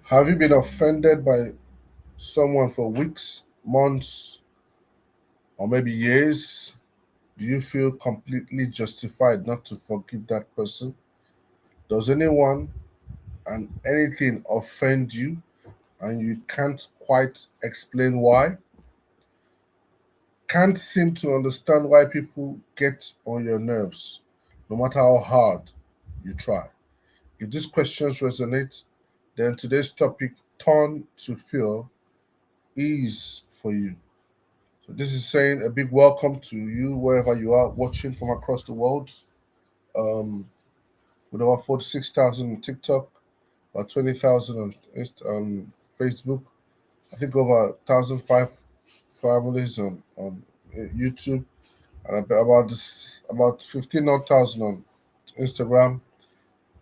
Have you been offended by someone for weeks, months, or maybe years? Do you feel completely justified not to forgive that person? Does anyone and anything offend you and you can't quite explain why? Can't seem to understand why people get on your nerves, no matter how hard you try. If these questions resonate, then today's topic, Turn to Feel, is for you. So this is saying a big welcome to you wherever you are watching from across the world. Um, with over 46,000 on TikTok, about 20,000 on Facebook. I think over 1,005 families on YouTube, and about 15 odd thousand on Instagram,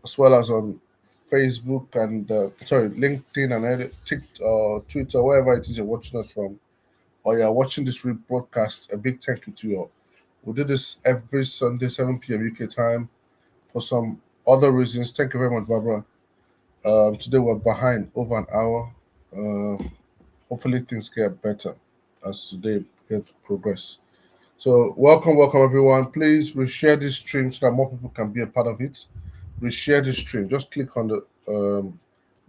as well as on Facebook and LinkedIn and Twitter, wherever it is you're watching us from, or you're watching this broadcast. A big thank you to you all. We do this every Sunday, 7 p.m. UK time. For some other reasons, thank you very much, Barbara. Today we're behind over an hour. Hopefully things get better as today get to progress. So welcome everyone. Please reshare this stream so that more people can be a part of it. Reshare this stream. Just click on the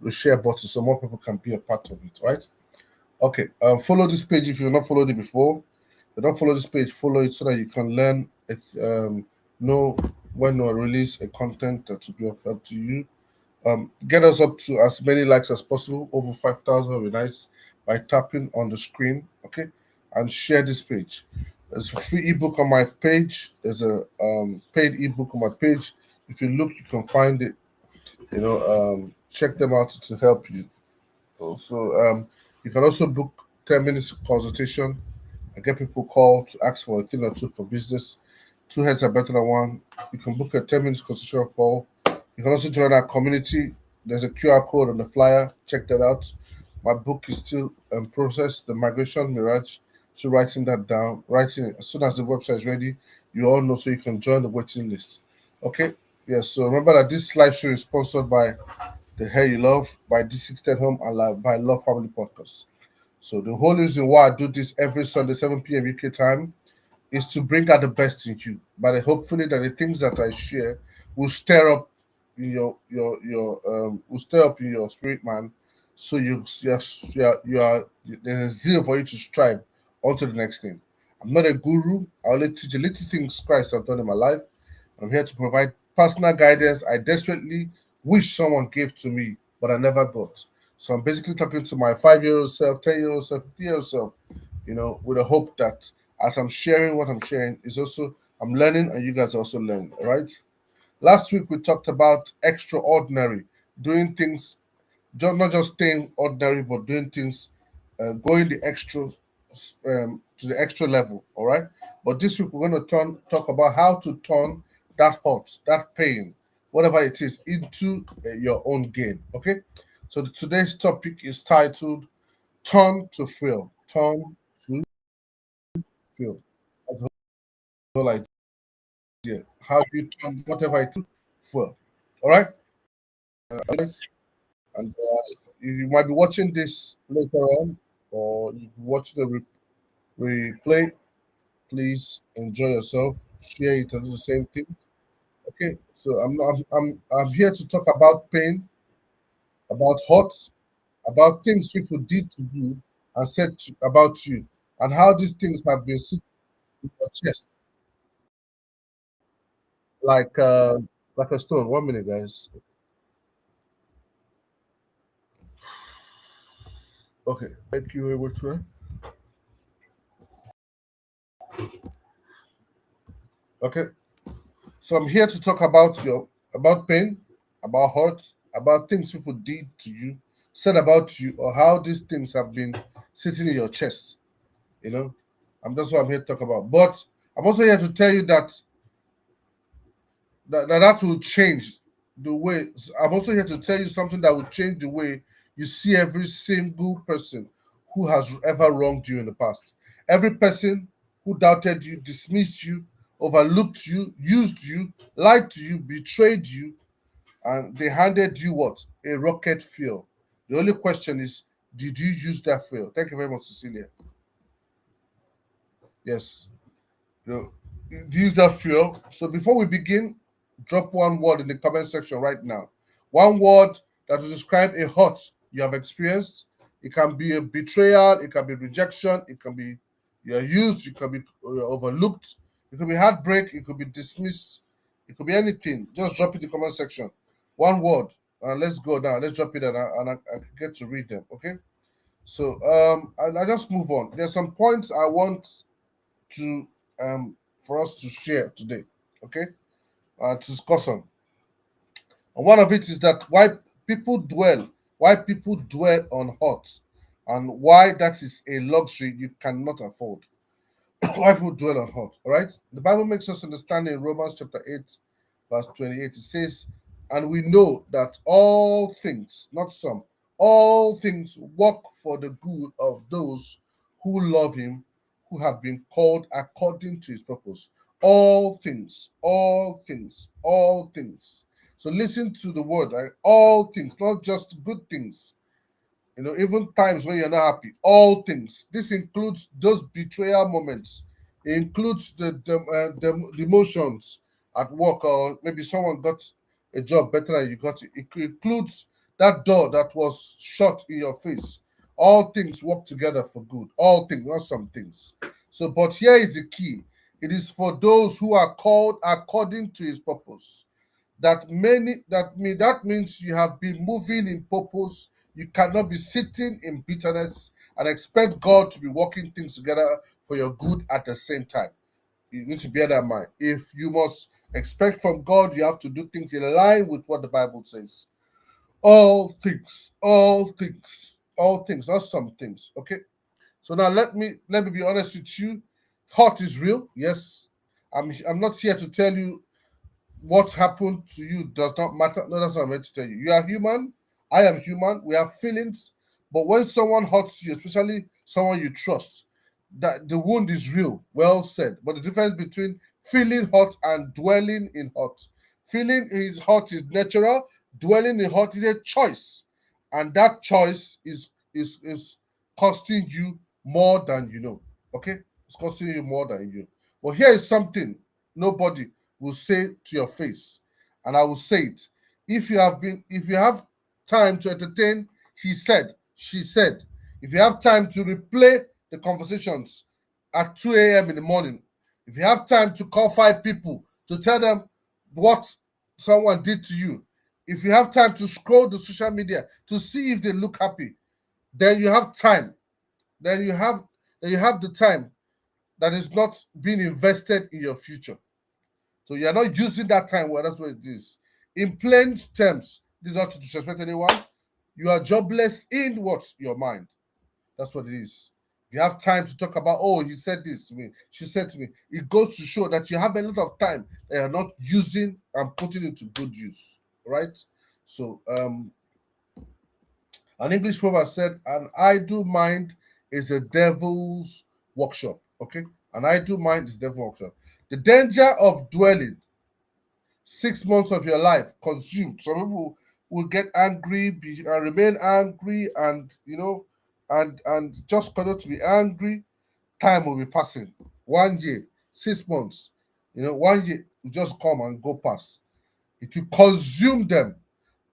reshare button so more people can be a part of it. Right? Okay. Follow this page if you've not followed it before. If you don't follow this page, follow it so that you can learn it. Know when we release a content that will be of help to you. Get us up to as many likes as possible, over 5,000 will be nice, by tapping on the screen, okay? And share this page. There's a free ebook on my page. There's a paid ebook on my page. If you look, you can find it. Check them out to help you. Also, you can also book 10 minutes consultation. I get people call to ask for a thing or two for business. Two heads are better than one. You can book a 10 minutes consultation call. You can also join our community. There's a QR code on the flyer. Check that out. My book is still in process, The Migration Mirage. So writing that down, writing it as soon as the website is ready, you all know so you can join the waiting list. Okay? Yes, so remember that this live show is sponsored by The Hair You Love, by D610 Home, and by Love Family Podcast. So the whole reason why I do this every Sunday, 7 p.m. UK time, is to bring out the best in you. But hopefully that the things that I share will stir up in your will stir up in your spirit, man. So you are there's a zeal for you to strive on to the next thing. I'm not a guru. I only teach the little things Christ have done in my life. I'm here to provide personal guidance I desperately wish someone gave to me, but I never got. So I'm basically talking to my 5-year-old self, 10-year-old self, 50-year-old self, with a hope that as I'm sharing what I'm sharing, is also I'm learning and you guys are also learning. All right. Last week we talked about extraordinary, doing things, not just staying ordinary, but doing things, going the extra to the extra level. All right. But this week we're going to talk about how to turn that hurt, that pain, whatever it is, into your own gain. Okay. So today's topic is titled "Turn to Feel." Turn to feel. That's the whole idea. How do you turn whatever it is for? All right. And you might be watching this later on, or you watch the replay. Please enjoy yourself. Share it and do the same thing. Okay. So I'm here to talk about pain, about hurt, about things people did to you and said about you, and how these things have been sitting in your chest like uh, like a stone. 1 minute, guys. Okay. Thank you very much, man. Okay. So I'm here to talk about pain, about hurt, about things people did to you, said about you, or how these things have been sitting in your chest. You know, that's what I'm here to talk about. But I'm also here to tell you that will change the way. I'm also here to tell you something that will change the way you see every single person who has ever wronged you in the past. Every person who doubted you, dismissed you, overlooked you, used you, lied to you, betrayed you, and they handed you what? A rocket fuel. The only question is, did you use that fuel? Thank you very much, Cecilia. Yes. You know, use that fuel. So before we begin, drop one word in the comment section right now. One word that will describe a hurt you have experienced. It can be a betrayal, it can be rejection, it can be you're used, it can be overlooked, it could be heartbreak, it could be dismissed, it could be anything. Just drop it in the comment section. One word. Let's go now. Let's drop it and I get to read them. Okay. So I just move on. There's some points I want to for us to share today. Okay, to discuss on. And one of it is that why people dwell on hurt, and why that is a luxury you cannot afford. Why people dwell on hurt. All right, the Bible makes us understand in Romans chapter 8, verse 28. It says, "And we know that all things, not some, all things work for the good of those who love Him, who have been called according to His purpose." All things, all things, all things. So listen to the word, right? All things, not just good things. Even times when you're not happy, all things. This includes those betrayal moments. It includes the emotions at work, or maybe someone got a job better than you got it. It includes that door that was shut in your face. All things work together for good. All things, not some things. So, but here is the key. It is for those who are called according to His purpose. That means you have been moving in purpose. You cannot be sitting in bitterness and expect God to be working things together for your good at the same time. You need to bear that in mind. If you must expect from God, you have to do things in line with what the Bible says. All things, all things, all things, not some things. Okay. So now let me be honest with you. Hurt is real. Yes. I'm not here to tell you what happened to you does not matter. No, that's what I'm meant to tell you. You are human. I am human. We have feelings. But when someone hurts you, especially someone you trust, that the wound is real. Well said. But the difference between feeling hurt and dwelling in hurt. Feeling is hurt is natural. Dwelling in hurt is a choice. And that choice is costing you more than you know. Okay? It's costing you more than you know. Well, here is something nobody will say to your face, and I will say it. If you have time to entertain, he said, she said, if you have time to replay the conversations at 2 a.m. in the morning, if you have time to call 5 people to tell them what someone did to you, if you have time to scroll the social media to see if they look happy, then you have time. Then you have the time that is not being invested in your future. So you are not using that time well. That's what it is. In plain terms, this is not to disrespect anyone. You are jobless in what? Your mind. That's what it is. You have time to talk about, oh, he said this to me, she said to me. It goes to show that you have a lot of time that you're not using and putting into good use. Right? So an English proverb said, an idle mind is a devil's workshop. Okay? An idle mind is devil's workshop. The danger of dwelling 6 months of your life consumed. Some people will get angry, remain angry, and just continue to be angry. Time will be passing. 1 year, 6 months, 1 year will just come and go past. It will consume them,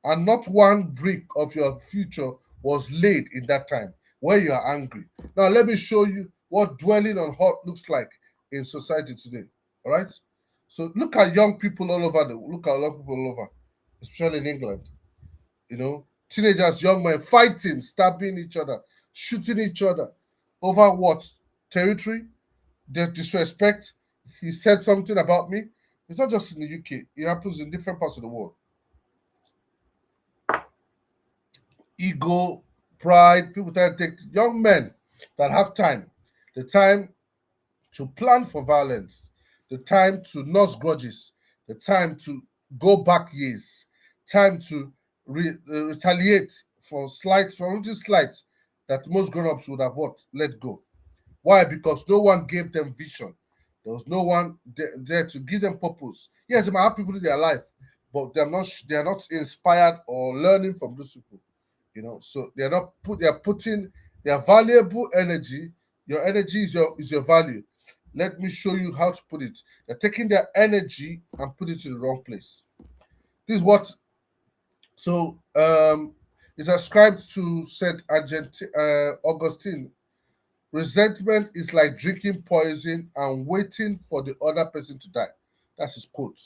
and not one brick of your future was laid in that time where you are angry. Now, let me show you what dwelling on hurt looks like in society today. All right. So look at young people all over look at young people all over, especially in England. Teenagers, young men fighting, stabbing each other, shooting each other over what? Territory, the disrespect. He said something about me. It's not just in the UK, it happens in different parts of the world. ego, pride. People try to take young men that have time, the time to plan for violence, the time to nurse grudges, the time to go back years, time to retaliate for slight, for little slight that most grown-ups would have what let go. Why? Because no one gave them vision. There was no one there to give them purpose. Yes, they might have people in their life, but they are not inspired or learning from those people. So they're not put they are putting their valuable energy. Your energy is your value. Let me show you how to put it. They're taking their energy and put it in the wrong place. This is what is ascribed to Saint Augustine. Resentment is like drinking poison and waiting for the other person to die. That's his quote.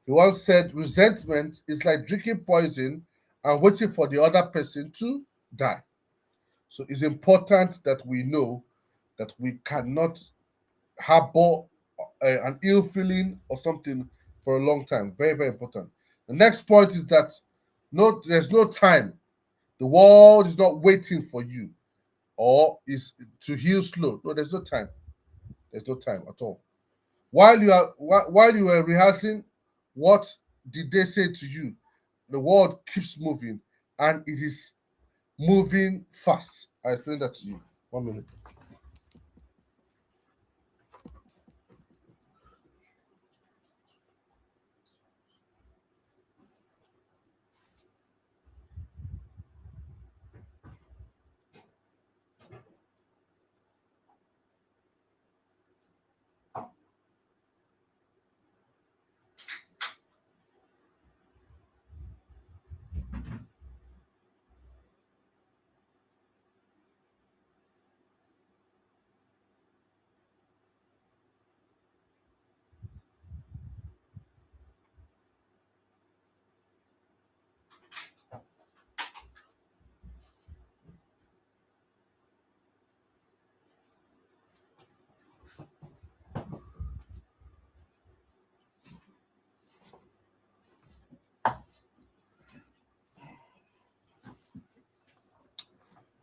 He once said, resentment is like drinking poison and waiting for the other person to die. So it's important that we know that we cannot harbor an ill feeling or something for a long time. Very, very important. The next point is that there's no time. The world is not waiting for you or is to heal slow. No, there's no time. There's no time at all. While you were rehearsing, what did they say to you? The world keeps moving and it is moving fast. I explained that to you. 1 minute.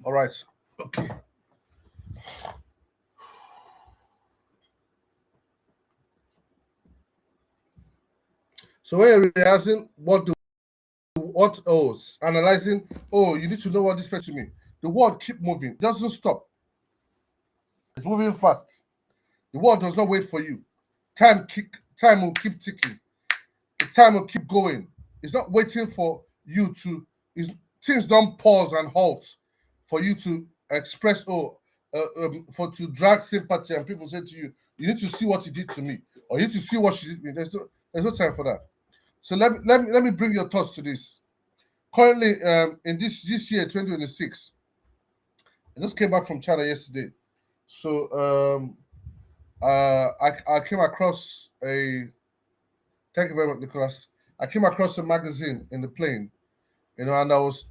All right. Okay. So when you're rehearsing, analyzing, you need to know what this person means. The world keep moving. It doesn't stop. It's moving fast. The world does not wait for you. Time will keep ticking. The time will keep going. It's not waiting for you to. Things don't pause and halt for you to express. For to drag sympathy, and people say to you, "You need to see what he did to me, or you need to see what she did to me." There's no time for that. So let me bring your thoughts to this. Currently, in this year, 2026, I just came back from China yesterday. So I came across a. Thank you very much, Nicholas. I came across a magazine in the plane, and I was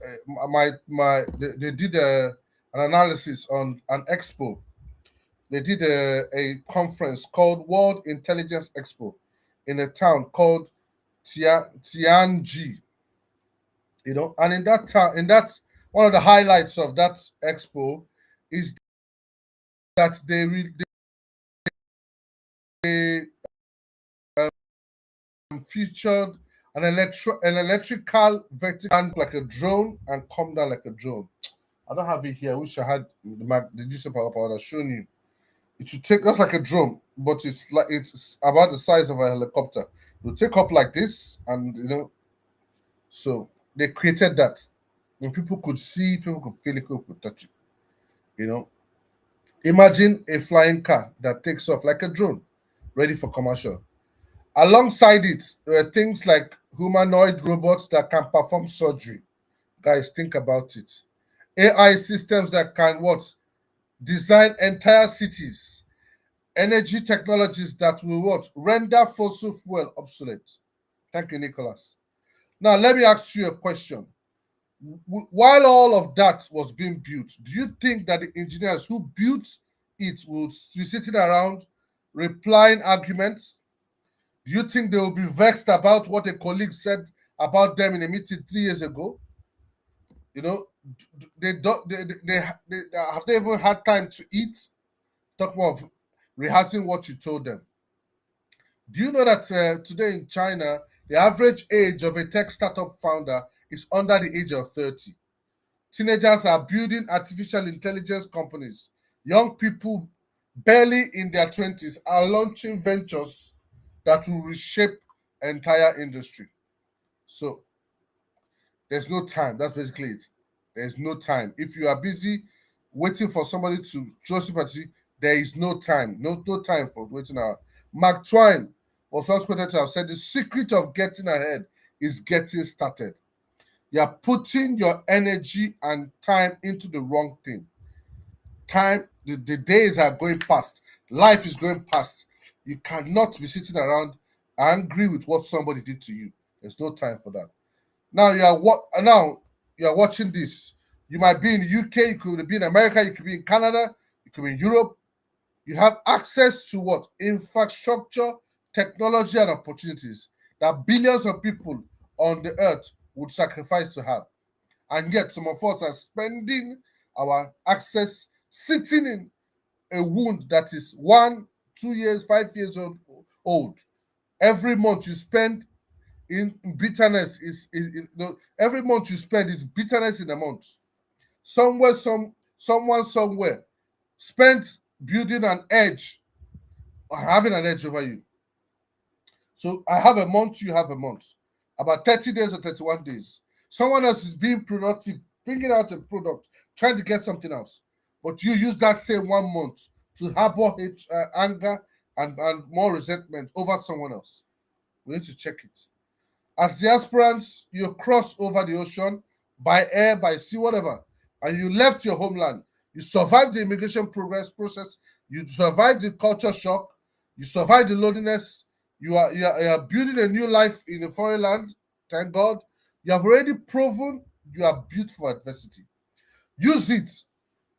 they did an analysis on an expo. They did a conference called World Intelligence Expo in a town called Tianji. And in that town, in that one of the highlights of that expo is that they featured an electrical vertical like a drone and come down like a drone. I don't have it here. I wish I had the newspaper up. I would have shown you. It should take that's like a drone, but it's about the size of a helicopter. It will take up like this, and so they created that, and people could see, people could feel it, people could touch it. You know, Imagine a flying car that takes off like a drone, ready for commercial. Alongside it, there are things like humanoid robots that can perform surgery. Guys, think about it. AI systems that can what? Design entire cities. Energy technologies that will what? Render fossil fuel obsolete. Thank you, Nicholas. Now, let me ask you a question. While all of that was being built, do you think that the engineers who built it will be sitting around replying arguments? Do you think they will be vexed about what a colleague said about them in a meeting 3 years ago? They don't. They have they even had time to eat. Talk more of rehearsing what you told them. Do you know that today in China, the average age of a tech startup founder is under the age of 30? Teenagers are building artificial intelligence companies. Young people barely in their 20s are launching ventures that will reshape entire industry. So there's no time. That's basically it. There's no time. If you are busy waiting for somebody to show sympathy, there is no time. No time for waiting out. Mark Twain was once quoted to have said, "The secret of getting ahead is getting started." You are putting your energy and time into the wrong thing. The days are going past. Life is going past. You cannot be sitting around angry with what somebody did to you. There's no time for that. Now you are watching this. You might be in the UK, you could be in America, you could be in Canada, you could be in Europe. You have access to what? Infrastructure, technology, and opportunities that billions of people on the earth would sacrifice to have. And yet, some of us are spending our access sitting in a wound that is 1, 2 years, 5 years old. Every month you spend in bitterness every month you spend is bitterness in a month. Someone somewhere spent building an edge or having an edge over you. So I have a month, you have a month. About 30 days or 31 days. Someone else is being productive, bringing out a product, trying to get something else. But you use that same 1 month to harbor hate, anger, and more resentment over someone else. We need to check it. As the aspirants, you cross over the ocean by air, by sea, whatever, and you left your homeland. You survived the immigration progress process. You survived the culture shock. You survived the loneliness. You are building a new life in a foreign land. Thank God. You have already proven you are built for adversity. Use it.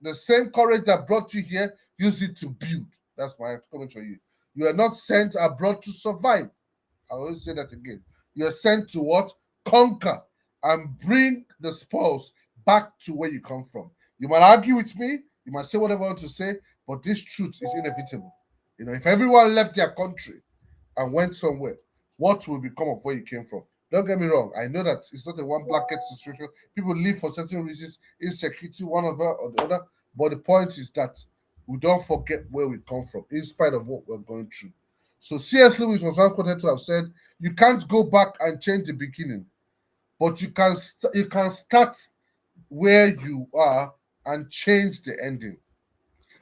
The same courage that brought you here, use it to build. That's my comment for you. You are not sent abroad to survive. I always say that again. You're sent to what? Conquer and bring the spoils back to where you come from. You might argue with me, you might say whatever you want to say, but this truth is inevitable. If everyone left their country and went somewhere, what will become of where you came from? Don't get me wrong. I know that it's not a one blanket situation. People live for certain reasons, insecurity, one of or the other. But the point is that we don't forget where we come from, in spite of what we're going through. So C.S. Lewis was one quoted to have said, "You can't go back and change the beginning, but you can start where you are and change the ending."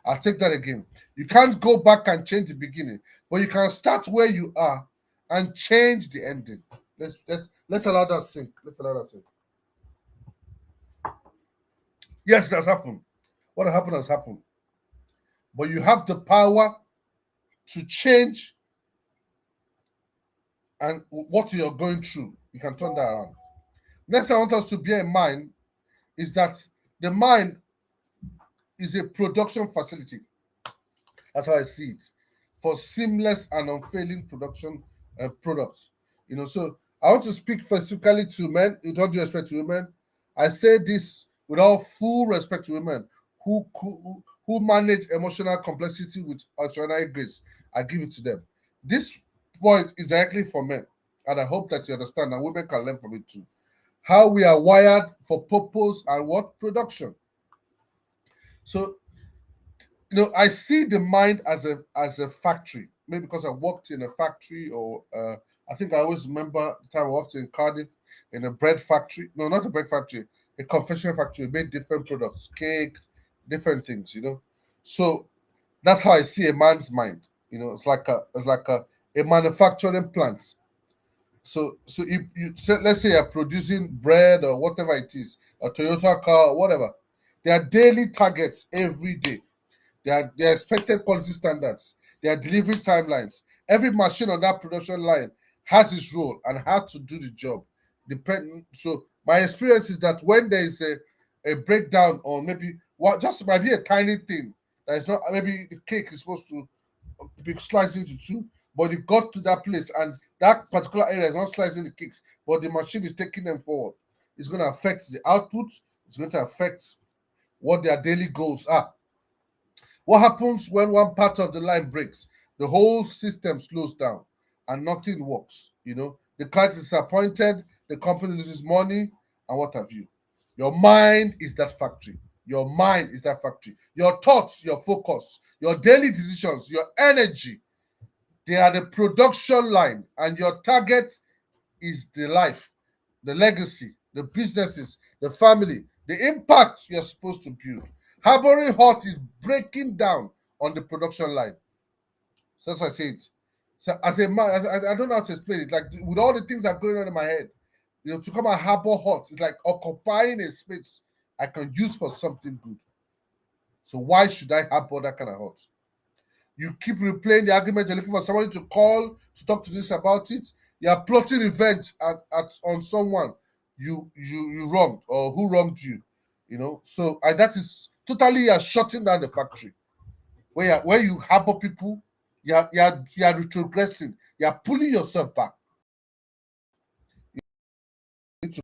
I'll take that again. You can't go back and change the beginning, but you can start where you are and change the ending. Let's allow that sink. Let's allow that sink. Yes, that's happened. What happened has happened. But you have the power to change and what you're going through. You can turn that around. Next, I want us to bear in mind is that the mind is a production facility. That's how I see it, for seamless and unfailing production products. So I want to speak specifically to men, with all due respect to women. I say this with all full respect to women who manage emotional complexity with extraordinary grace. I give it to them. This point is directly for men, and I hope that you understand, and women can learn from it too. How we are wired for purpose and what production. So I see the mind as a factory. Maybe because I worked in a factory, or I think I always remember the time I worked in Cardiff in a bread factory. No, not a bread factory, a confectionery factory. We made different products, cake, different things. So that's how I see a man's mind. It's like a manufacturing plant. So if let's say you're producing bread or whatever it is, a Toyota car, whatever. There are daily targets every day. There are expected quality standards. There are delivery timelines. Every machine on that production line has its role and how to do the job. So my experience is that when there is a breakdown, or maybe what just might be a tiny thing that is not, maybe the cake is supposed to be sliced into two, but it got to that place and that particular area is not slicing the cakes, but the machine is taking them forward. It's going to affect the output. It's going to affect what their daily goals are. What happens when one part of the line breaks? The whole system slows down and nothing works. The client is disappointed, the company loses money, and what have you. Your mind is that factory. Your mind is that factory. Your thoughts, your focus, your daily decisions, your energy, they are the production line, and your target is the life, the legacy, the businesses, the family, the impact you're supposed to build. Harboring hot is breaking down on the production line. So that's why I say it. So as a man, I don't know how to explain it. Like with all the things that are going on in my head, to come and harbor hot is like occupying a space I can use for something good. So why should I harbor that kind of hot? You keep replaying the argument. You're looking for somebody to call to talk to this about it. You are plotting revenge on someone you wronged or who wronged you. So that is totally shutting down the factory. Where you harbor people, you are retrogressing. You are pulling yourself back. You need to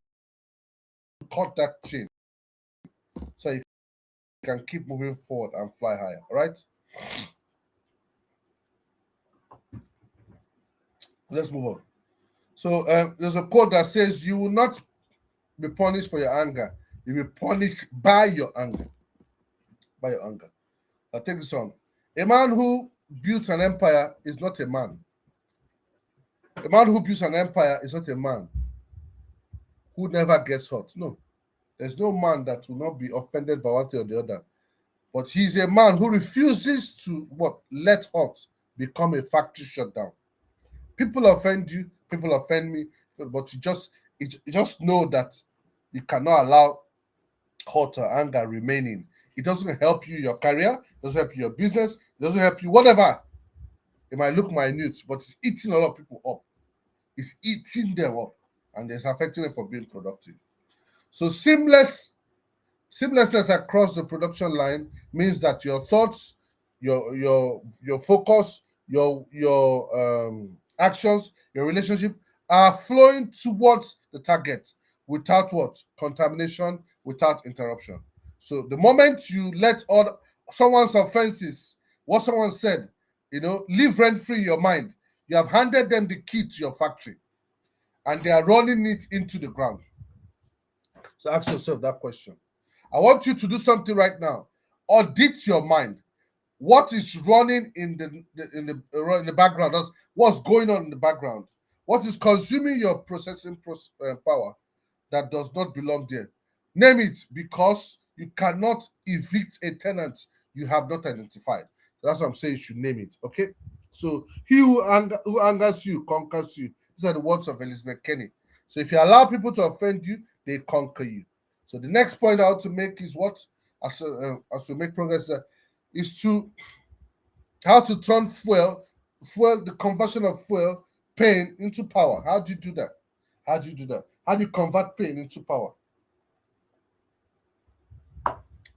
cut that chain so you can keep moving forward and fly higher. All right. Let's move on. So there's a quote that says, "You will not be punished for your anger. You'll be punished by your anger." By your anger. I'll take this on. A man who builds an empire is not a man. A man who builds an empire is not a man who never gets hurt. No. There's no man that will not be offended by one thing or the other. But he's a man who refuses to let hurt become a factory shutdown. People offend you, people offend me, but you just know that you cannot allow hurt or anger remaining. It doesn't help you your career, it doesn't help you your business, it doesn't help you whatever. It might look minute, but it's eating a lot of people up. It's eating them up, and it's affecting them for being productive. So seamlessness across the production line means that your thoughts, your focus, your actions, your relationship are flowing towards the target without contamination, without interruption. So the moment you let all someone's offenses, what someone said, live rent free in your mind, you have handed them the key to your factory, and they are running it into the ground. So ask yourself that question. I want you to do something right now. Audit your mind. What is running in the background? What's going on in the background? What is consuming your processing power that does not belong there? Name it, because you cannot evict a tenant you have not identified. That's what I'm saying. You should name it. Okay. So he who angers you conquers you. These are the words of Elizabeth Kenny. So if you allow people to offend you, they conquer you. So the next point I want to make is as we make progress, is to how to turn the conversion of fuel, pain into power. How do you do that? How do you convert pain into power?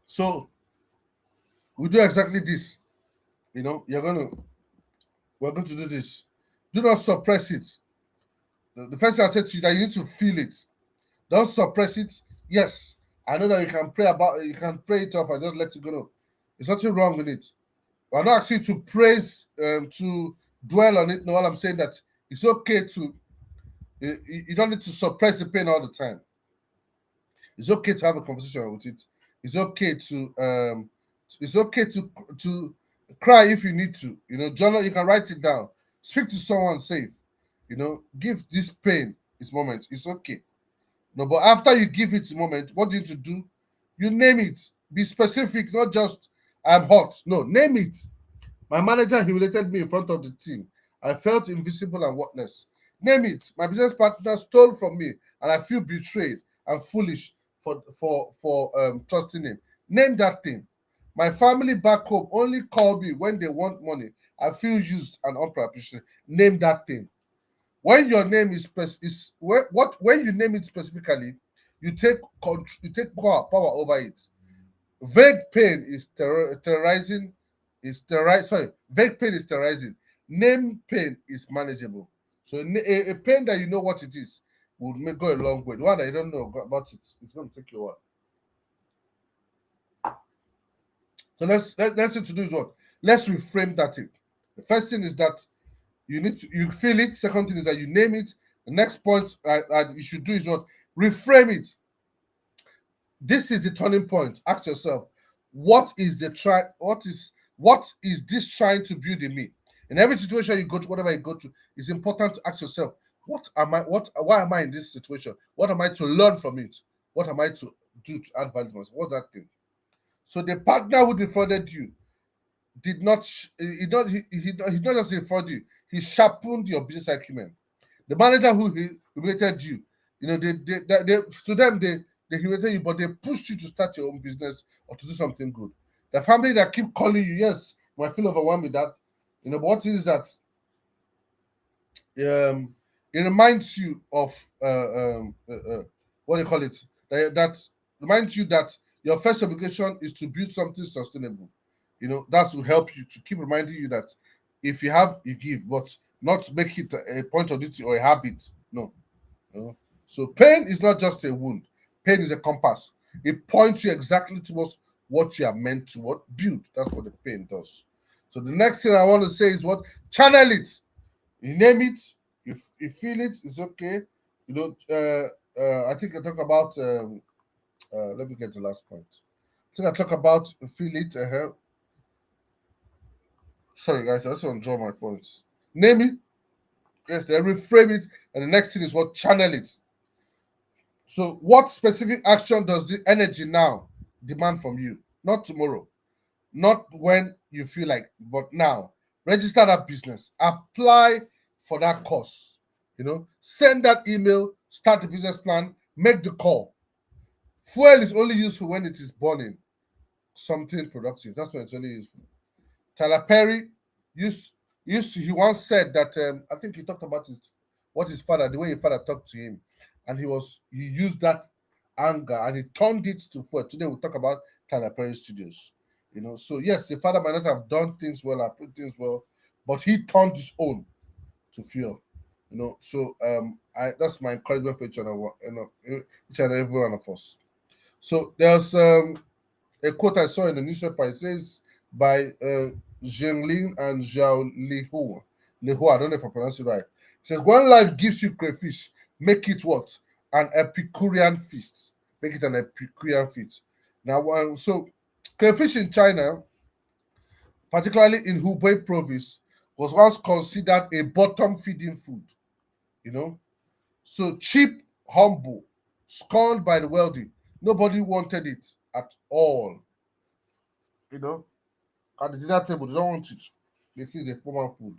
So we do exactly this. We're going to do this. Do not suppress it. The first thing I said to you, that you need to feel it. Don't suppress it. Yes, I know that you can pray it off and just let it go. No, there's nothing wrong with it. I'm not asking you to praise, to dwell on it. No, all I'm saying that it's okay you don't need to suppress the pain all the time. It's okay to have a conversation with it. It's okay to cry if you need to. Journal. You can write it down. Speak to someone safe. Give this pain its moment. It's okay. No, but after you give it a moment, what you need to do? You name it. Be specific, not just "I'm hot." No, name it. My manager humiliated me in front of the team. I felt invisible and worthless. Name it. My business partner stole from me, and I feel betrayed and foolish for trusting him. Name that thing. My family back home only call me when they want money. I feel used and unappreciated. Name that thing. When your name when you name it specifically, you take power over it. Vague pain is terrorizing. Vague pain is terrorizing. Name pain is manageable. So a pain that you know what it is will go a long way. The one that you don't know about it, it's going to take you a while. So let's to do is what? Let's reframe that thing. The first thing is that you feel it. Second thing is that you name it. The next point you should do is what? Reframe it. This is the turning point. Ask yourself, what is this trying to build in me? In every situation you go to, whatever you go to, it's important to ask yourself, why am I in this situation? What am I to learn from it? What am I to do to add value to myself? What's that thing? So the partner who defrauded you did not he not just defraud you, he sharpened your business acumen. The manager who humiliated you, they to them they humiliated you, but they pushed you to start your own business or to do something good. The family that keep calling you, yes, you might feel overwhelmed with that, but what is that? It reminds you of what do you call it? That reminds you that your first obligation is to build something sustainable. That will help you to keep reminding you that if you have, you give, but not make it a point of duty or a habit. No. No. So pain is not just a wound. Pain is a compass. It points you exactly towards what you are meant to build. That's what the pain does. So the next thing I want to say is what? Channel it. You name it. You feel it. It's okay. I think I talk about. Let me get to the last point. I think I talk about feel it. Sorry, guys. I just want to draw my points. Name it. Yes, then reframe it. And the next thing is what? Channel it. So, what specific action does the energy now demand from you? Not tomorrow, not when you feel like, but now. Register that business, apply for that course, send that email, start the business plan, make the call. Fuel is only useful when it is burning something productive. That's when it's only useful. Tyler Perry used he once said that I think he talked about his father, the way his father talked to him, and he used that anger and he turned it to fuel. Today we talk about Tyler Perry Studios. So yes, the father might not have done things well or put things well, but he turned his own to fuel. So I that's my encouragement for each and every one of us. So there's a quote I saw in the newspaper. It says by Zhenglin and Zhao Lihu. Lihu, I don't know if I pronounce it right. It says, when life gives you crayfish, make it what? An Epicurean feast. Make it an Epicurean feast. Now, so crayfish in China, particularly in Hubei province, was once considered a bottom feeding food. So cheap, humble, scorned by the wealthy. Nobody wanted it at all. At the dinner table, they don't want it. They see the poor man food.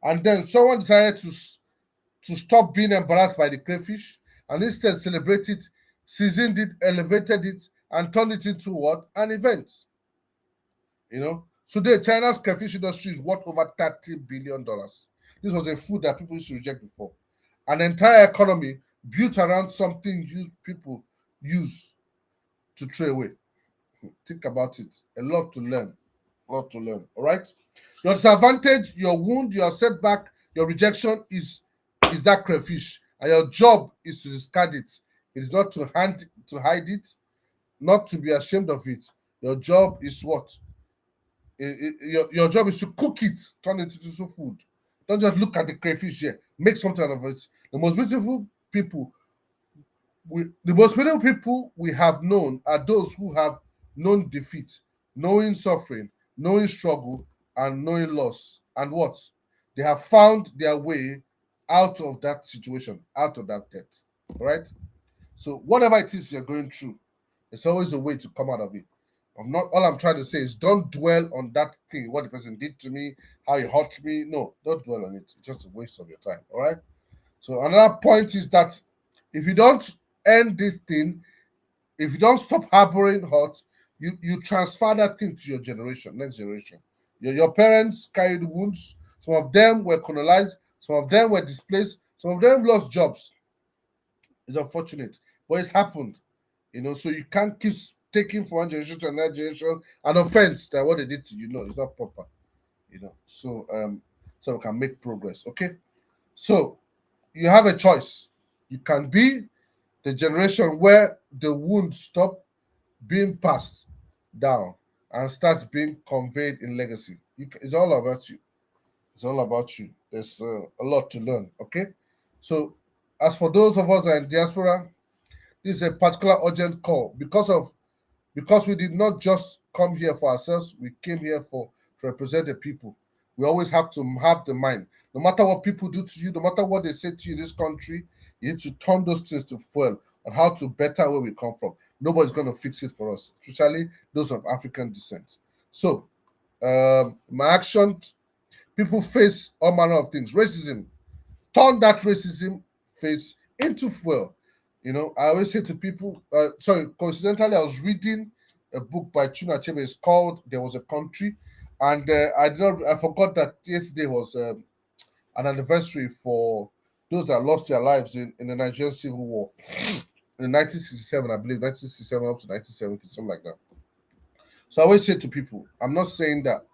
And then someone decided to stop being embarrassed by the crayfish and instead celebrate it, seasoned it, elevated it, and turned it into what? An event. Today, China's crayfish industry is worth over $30 billion. This was a food that people used to reject before. An entire economy built around something people use to throw away. Think about it. A lot to learn. All right. Your disadvantage, your wound, your setback, your rejection is that crayfish, and your job is to discard it. It is not to hide it, not to be ashamed of it. Your job is what? Your job is to cook it, turn it into some food. Don't just look at the crayfish here. Make something out of it. The most beautiful people we have known are those who have known defeat, knowing suffering, knowing struggle, and knowing loss. And what? They have found their way out of that situation, out of that debt. All right? So whatever it is you're going through, there's always a way to come out of it. All I'm trying to say is don't dwell on that thing, what the person did to me, how he hurt me. No, don't dwell on it. It's just a waste of your time. All right? So another point is that if you don't end this thing, if you don't stop harboring hurt, you transfer that thing to your next generation. Your parents carried wounds. Some of them were colonized. Some of them were displaced. Some of them lost jobs. It's unfortunate, but it's happened. So you can't keep taking from one generation to another generation an offense that what they did to you. No, it's not proper. So we can make progress. Okay. So you have a choice. You can be the generation where the wounds stop being passed down, and starts being conveyed in legacy. It's all about you. It's all about you. There's a lot to learn. Okay, so as for those of us that are in diaspora, this is a particular urgent call because we did not just come here for ourselves. We came here for to represent the people. We always have to have the mind. No matter what people do to you, no matter what they say to you in this country, you need to turn those things to fuel on how to better where we come from. Nobody's going to fix it for us, especially those of African descent. So, my action, people face all manner of things. Racism, turn that racism face into fuel. I always say to people, sorry, coincidentally, I was reading a book by Chuna Achebe. It's called There Was a Country. And I forgot that yesterday was an anniversary for those that lost their lives in the Nigerian Civil War in 1967, I believe, 1967 up to 1970, something like that. So I always say to people, I'm not saying that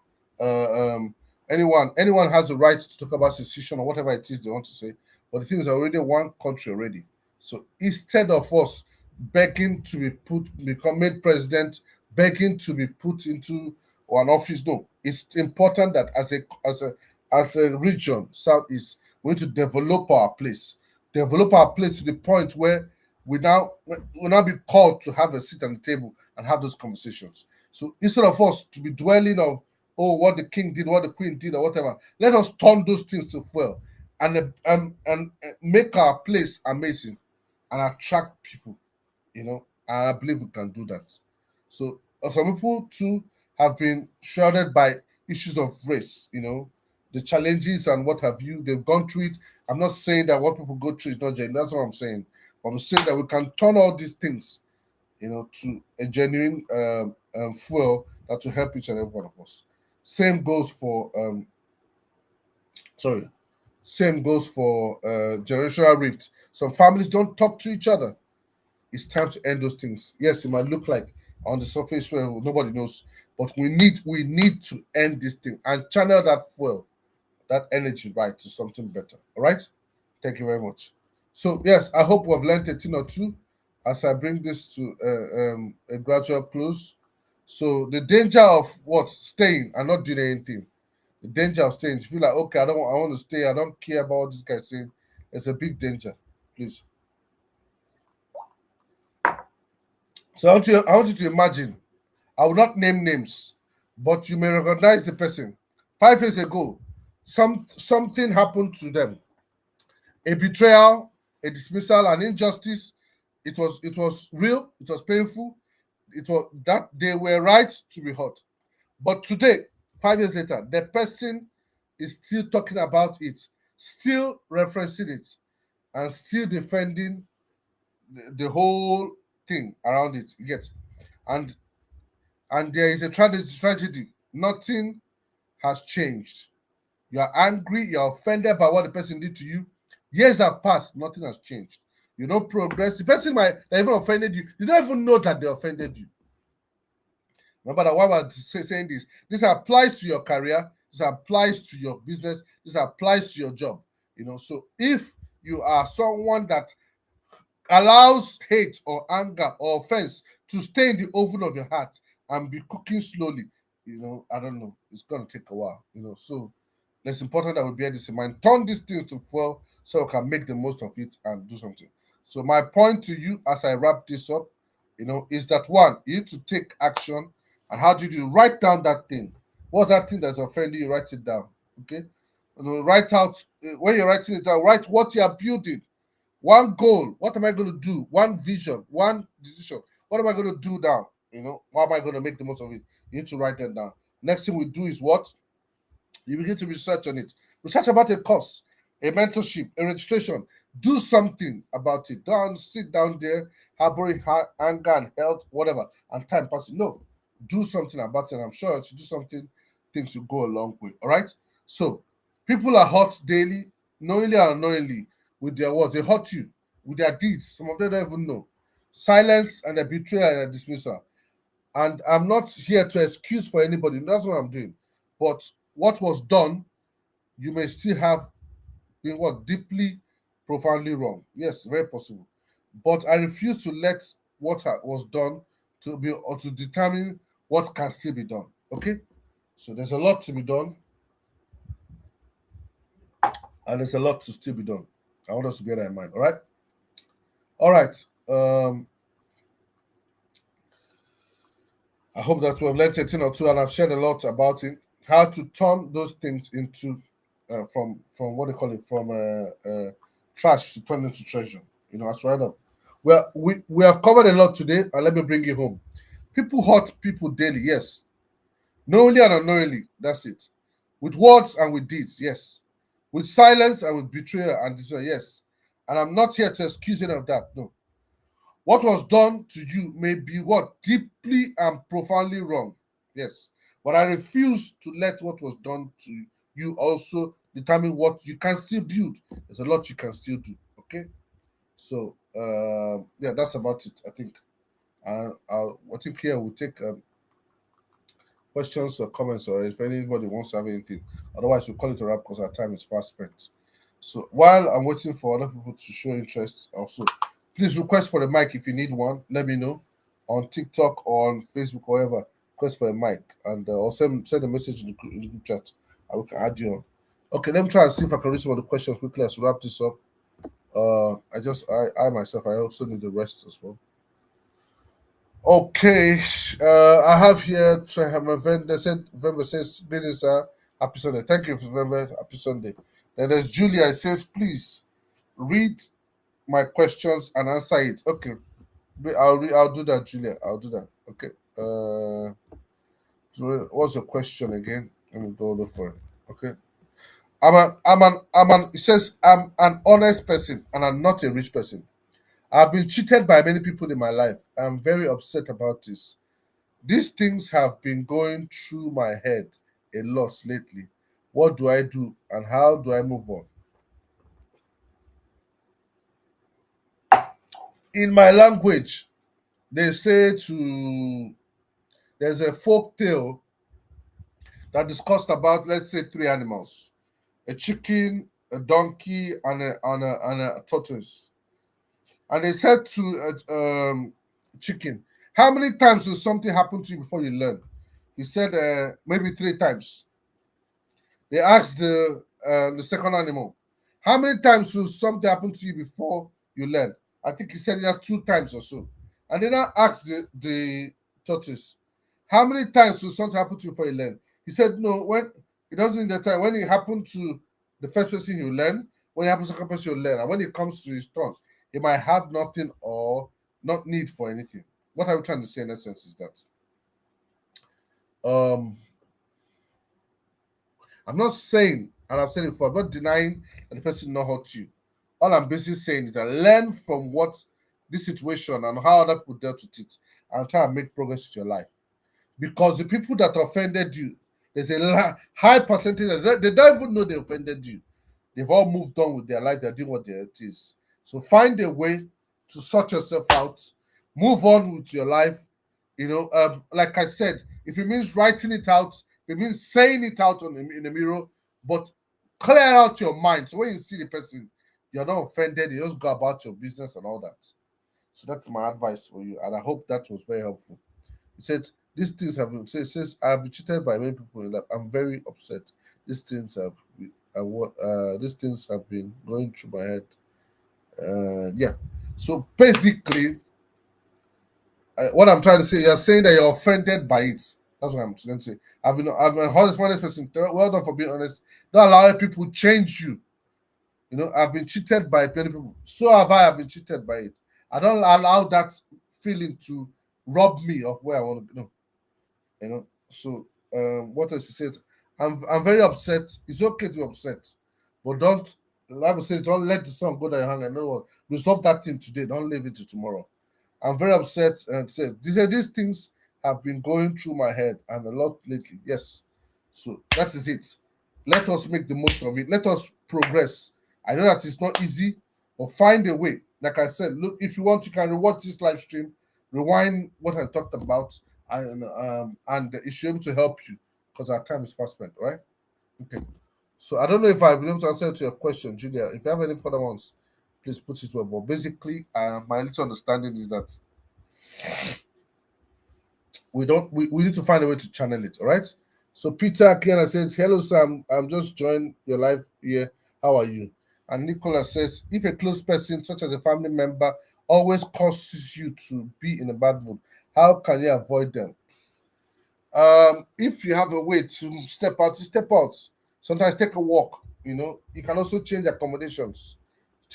anyone has the right to talk about secession or whatever it is they want to say, but the thing is already one country already. So instead of us begging to become made president, begging to be put into an office, no, it's important that as a region, Southeast, we need to develop our place to the point where we now be called to have a seat on the table and have those conversations. So instead of us to be dwelling on, oh, what the king did, what the queen did, or whatever, let us turn those things to fuel and make our place amazing and attract people. And I believe we can do that. So some people too have been shrouded by issues of race. The challenges and what have you. They've gone through it. I'm not saying that what people go through is not genuine. That's what I'm saying. But I'm saying that we can turn all these things, to a genuine fuel that will help each and every one of us. Same goes for sorry. Same goes for generational rift. Some families don't talk to each other. It's time to end those things. Yes, it might look like on the surface where nobody knows, but we need to end this thing and channel that fuel, that energy right to something better. All right. Thank you very much. So yes, I hope we've learned a thing or two as I bring this to a gradual close. So the danger of what staying and not doing anything, the danger of staying. If you feel like okay, I want to stay. I don't care about what this guy saying. It's a big danger. Please. So I want you to imagine. I will not name names, but you may recognize the person. 5 years ago, something happened to them. A betrayal, a dismissal, an injustice. It was real. It was painful. It was that they were right to be hurt. But today, 5 years later, the person is still talking about it, still referencing it, and still defending the whole thing around it. You get, and and there is a tragedy. Nothing has changed. You are angry. You are offended by what the person did to you. Years have passed. Nothing has changed. You don't progress. The person might that even offended you. You don't even know that they offended you. Remember that why we're saying this. This applies to your career. This applies to your business. This applies to your job. So if you are someone that allows hate or anger or offense to stay in the oven of your heart and be cooking slowly, I don't know. It's gonna take a while. So it's important that we bear this in mind. Turn these things to fuel so we can make the most of it and do something. So my point to you as I wrap this up, is that one, you need to take action. And how do you do? Write down that thing. What's that thing that's offending you? Write it down. Okay. Write out when you're writing it down. Write what you are building. One goal. What am I going to do? One vision. One decision. What am I going to do now? How am I going to make the most of it? You need to write that down. Next thing we do is what? You begin to research on it. Research about a course, a mentorship, a registration. Do something about it. Don't sit down there harboring anger and health, whatever, and time passing. No, do something about it. And I'm sure as you do something, things will go a long way. All right. So people are hurt daily, knowingly or unknowingly, with their words. They hurt you with their deeds. Some of them don't even know. Silence and a betrayal and a dismissal. And I'm not here to excuse for anybody. That's what I'm doing. But what was done, you may still have been what deeply, profoundly wrong. Yes, very possible. But I refuse to let what was done to be or to determine what can still be done. Okay, so there's a lot to be done, and there's a lot to still be done. I want us to bear that in mind. All right. I hope that we have learned a thing or two, and I've shared a lot about it. How to turn those things into from what they call it, from trash to turn into treasure. As right up. Well, we have covered a lot today, and let me bring it home. People hurt people daily, yes. Knowingly and unknowingly, that's it. With words and with deeds, yes. With silence and with betrayal and despair, yes. And I'm not here to excuse any of that, no. What was done to you may be what? Deeply and profoundly wrong. Yes. But I refuse to let what was done to you also determine what you can still build. There's a lot you can still do. Okay. So yeah, that's about it, I think. I think here we'll take questions or comments, or if anybody wants to have anything. Otherwise, we'll call it a wrap because our time is fast spent. So while I'm waiting for other people to show interest, also please request for the mic if you need one. Let me know on TikTok or on Facebook or wherever. Request for a mic, and or send a message in the group chat, and we can add you on. Okay, let me try and see if I can read some of the questions quickly as we wrap this up. I myself, I also need the rest as well. Okay, I have here November says, "Greetings, sir. Happy Sunday." Thank you, November. Happy Sunday. Then there's Julia. It says, "Please read my questions and answer it." Okay, I'll do that, Julia. I'll do that. Okay. So what's the question again? Let me go look for it. Okay. It says I'm an honest person and I'm not a rich person. I've been cheated by many people in my life. I'm very upset about this. These things have been going through my head a lot lately. What do I do and how do I move on? In my language, they say to there's a folk tale that discussed about, let's say, three animals: a chicken, a donkey, and a tortoise. And they said to chicken, "How many times will something happen to you before you learn?" He said, "Maybe three times." They asked the second animal, "How many times will something happen to you before you learn?" I think he said that two times or so. And then I asked the tortoise, "How many times will something happen to you before you learn?" He said, "No, when it doesn't the time. When it happened to the first person, you learn. When it happens to the second person, you learn. And when it comes to his turn, he might have nothing or not need for anything." What I'm trying to say in essence is that um I'm not saying, and I've said it before, I'm not denying that the person not hurt you. All I'm basically saying is that learn from what this situation and how other people dealt with it, and try and make progress with your life. Because the people that offended you, there's a high percentage that they don't even know they offended you. They've all moved on with their life, they're doing what it is. So find a way to sort yourself out, move on with your life. Like I said, if it means writing it out, if it means saying it out in the mirror, but clear out your mind. So when you see the person, you're not offended, you just go about your business and all that. So that's my advice for you, and I hope that was very helpful. He said, "These things have been," says, "I have been cheated by many people in life. I'm very upset. These things have these things have been going through my head." Yeah. So basically, what I'm trying to say, you're saying that you're offended by it. That's what I'm trying to say. I'm an honest person. Well done for being honest. Don't allow people change you. I've been cheated by many people. So have I. Have been cheated by it. I don't allow that feeling to rob me of where I want to go. So what else he said? I'm very upset. It's okay to be upset, but don't. The Bible says, "Don't let the sun go down your hand." And no one resolve that thing today. Don't leave it to tomorrow. I'm very upset and said these things have been going through my head and a lot lately. Yes. So that is it. Let us make the most of it. Let us progress. I know that it's not easy, but find a way. Like I said, look, if you want, you can rewatch this live stream, rewind what I talked about, and it should be able to help you because our time is fast spent, right? Okay. So I don't know if I've been able to answer to your question, Julia. If you have any further ones, please put it well. But basically, my little understanding is that we need to find a way to channel it. All right. So Peter Kiana says, "Hello, Sam. I'm just joined your live here. How are you?" And Nicola says, "If a close person, such as a family member, always causes you to be in a bad mood, how can you avoid them?" If you have a way to step out, you step out. Sometimes take a walk. You can also change accommodations,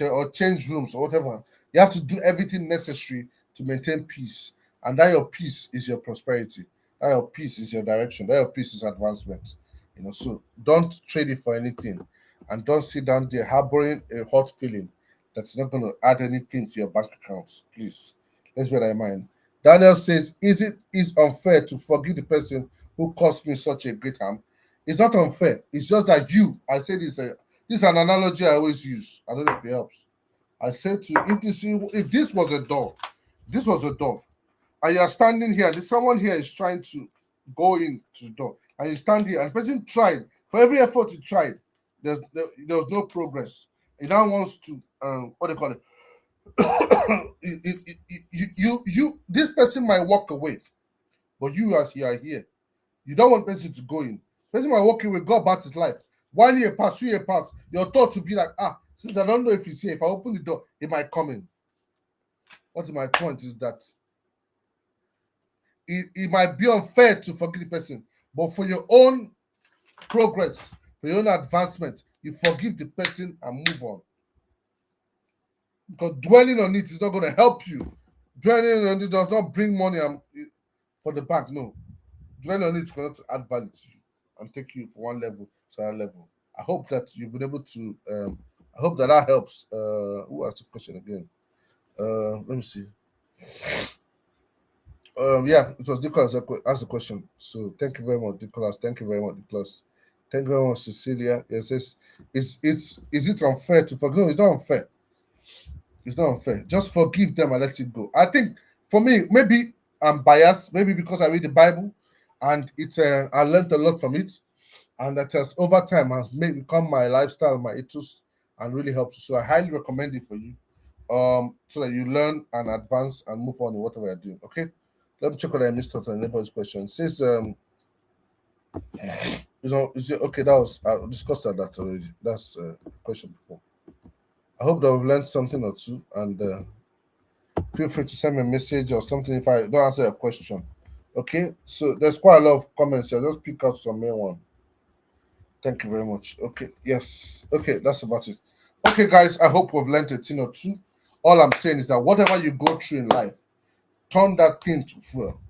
or change rooms or whatever. You have to do everything necessary to maintain peace, and that your peace is your prosperity. That your peace is your direction. That your peace is advancement. So don't trade it for anything, and don't sit down there harboring a hot feeling that's not going to add anything to your bank accounts. Please, let's bear that in mind. Daniel says, is unfair to forgive the person who caused me such a great harm? It's not unfair. It's just that I say this is an analogy I always use. I don't know if it helps. I said to if this was a door, and you are standing here, and someone here is trying to go into the door, and you stand here, and the person tried for every effort he tried, there was no progress. He now wants to what do you call it? This person might walk away, but you as you are here, you don't want person to go in. Person might walk away, go about his life. 1 year pass, 2 year pass, your thought to be like, since I don't know if he's here, if I open the door, he might come in. What my point is that it might be unfair to forgive the person, but for your own progress, for your own advancement, you forgive the person and move on. Because dwelling on it is not going to help you. Dwelling on it does not bring money for the bank. No, dwelling on it is going to add value to you and take you from one level to another level. I hope that you've been able to. I hope that helps. Who asked the question again? Let me see. Yeah, it was Nicholas asked the question. So thank you very much, Nicholas. Thank you very much, Nicholas. Thank you very much, Cecilia. It says, is it unfair to forgive? No, it's not unfair. It's not unfair. Just forgive them and let it go. I think for me, maybe I'm biased, maybe because I read the Bible and I learned a lot from it, and that has over time has become my lifestyle, my ethos, and really helps. So I highly recommend it for you. So that you learn and advance and move on in whatever you're doing. Okay. Let me check what I missed out on the neighbor's question. It says is it okay? That was I discussed that already. That's the question before. I hope that we've learned something or two, and feel free to send me a message or something if I don't answer a question. Okay, so there's quite a lot of comments here. Just pick out some main one. Thank you very much. Okay, yes. Okay, that's about it. Okay, guys, I hope we've learned a thing or two. All I'm saying is that whatever you go through in life, turn that thing to fuel.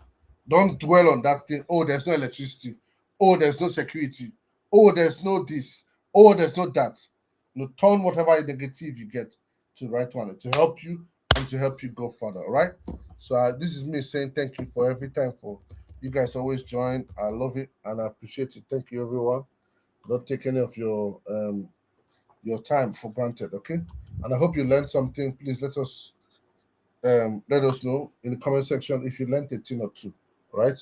Don't dwell on that thing. Oh, there's no electricity. Oh, there's no security. Oh, there's no this. Oh, there's no that. Turn whatever negative you get to the right one to help you and to help you go further. All right. So this is me saying thank you for every time for you guys always join. I love it and I appreciate it. Thank you, everyone. Don't take any of your time for granted. Okay. And I hope you learned something. Please let us know in the comment section if you learned a thing or two. All right,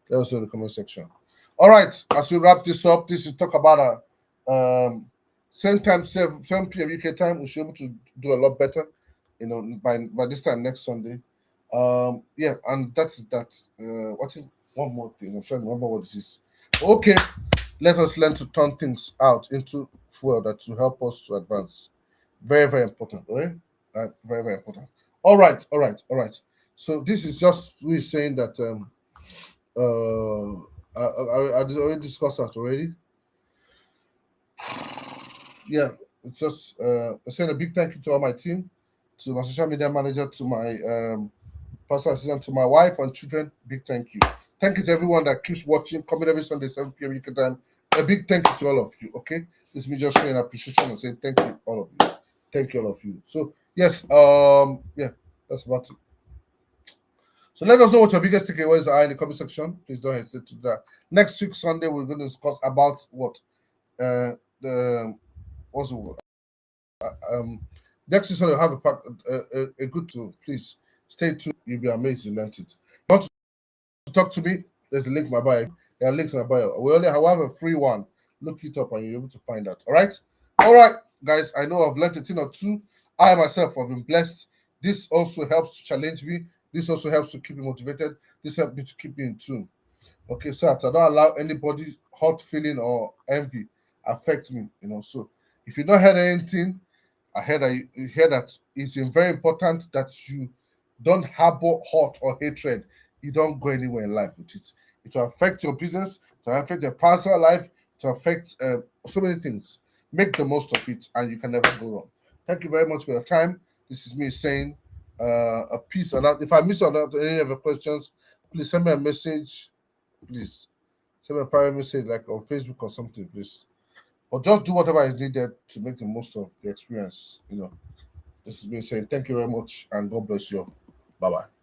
let us know in the comment section. All right, as we wrap this up, this is talk about same time 7 p.m. UK time. We should be able to do a lot better, by this time next Sunday. Yeah, and that's that. One more thing? I'm trying to remember what this is. Okay, let us learn to turn things out into fuel that will help us to advance. Very, very important. All right, very, very important. All right, all right, all right. So this is just we saying that I already discussed that already. Yeah, it's just saying a big thank you to all my team, to my social media manager, to my personal assistant, to my wife and children. Big thank you. Thank you to everyone that keeps watching, coming every Sunday 7 p.m. UK time. A big thank you to all of you. Okay, this is me just showing appreciation and saying thank you all of you. Thank you all of you. So yes, yeah, that's about it. So let us know what your biggest takeaways are in the comment section. Please don't hesitate to do that. Next week Sunday we're going to discuss about what the what's the word? Next week Sunday we'll have a good tool. Please stay tuned. You'll be amazed you learned it. Want to talk to me? There's a link in my bio. There are links in my bio. We only have a free one. Look it up and you're able to find that. All right, guys. I know I've learned a thing or two. I myself have been blessed. This also helps to challenge me. This also helps to keep you motivated. This helps me to keep you in tune. Okay, so that I don't allow anybody hot feeling or envy affect me. So if you don't heard anything, I heard that you hear that it's very important that you don't harbor hurt or hatred. You don't go anywhere in life with it. It will affect your business, it will affect your personal life, it will affect so many things. Make the most of it, and you can never go wrong. Thank you very much for your time. This is me saying a piece on that. If I miss on any of your questions, please send me a message. Please send me a private message like on Facebook or something, please. Or just do whatever is needed to make the most of the experience. This has been saying thank you very much and God bless you. Bye bye.